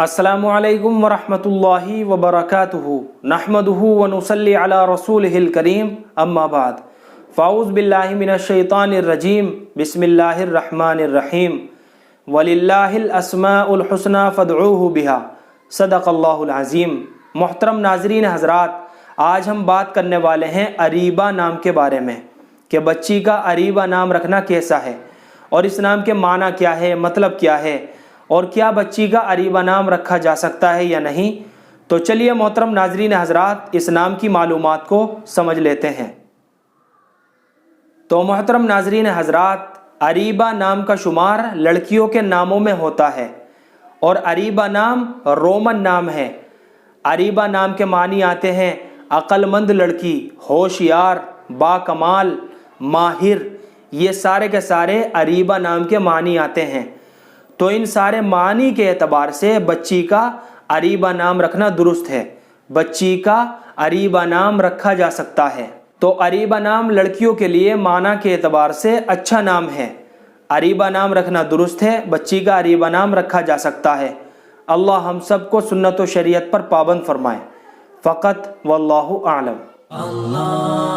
السلام علیکم ورحمۃ اللہ وبرکاتہ نحمدہ ونصلی علی رسولہ الکریم اما بعد فاعوذ باللہ من الشیطان الرجیم بسم اللہ الرحمن الرحیم وللہ الاسماء الحسنى فادعوہ بہا صدق اللہ العظیم۔ محترم ناظرین حضرات، آج ہم بات کرنے والے ہیں اریبہ نام کے بارے میں کہ بچی کا اریبہ نام رکھنا کیسا ہے اور اس نام کے معنی کیا ہے، مطلب کیا ہے، اور کیا بچی کا اریبہ نام رکھا جا سکتا ہے یا نہیں۔ تو چلیے محترم ناظرین حضرات اس نام کی معلومات کو سمجھ لیتے ہیں۔ تو محترم ناظرین حضرات، اریبہ نام کا شمار لڑکیوں کے ناموں میں ہوتا ہے اور اریبہ نام رومن نام ہے۔ اریبہ نام کے معنی آتے ہیں عقل مند لڑکی، ہوشیار، با کمال، ماہر، یہ سارے کے سارے اریبہ نام کے معنی آتے ہیں۔ تو ان سارے معنی کے اعتبار سے بچی کا اریبہ نام رکھنا درست ہے، بچی کا اریبہ نام رکھا جا سکتا ہے۔ تو اریبہ نام لڑکیوں کے لیے معنی کے اعتبار سے اچھا نام ہے، اریبہ نام رکھنا درست ہے، بچی کا اریبہ نام رکھا جا سکتا ہے۔ اللہ ہم سب کو سنت و شریعت پر پابند فرمائے۔ فقط واللہ اعلم۔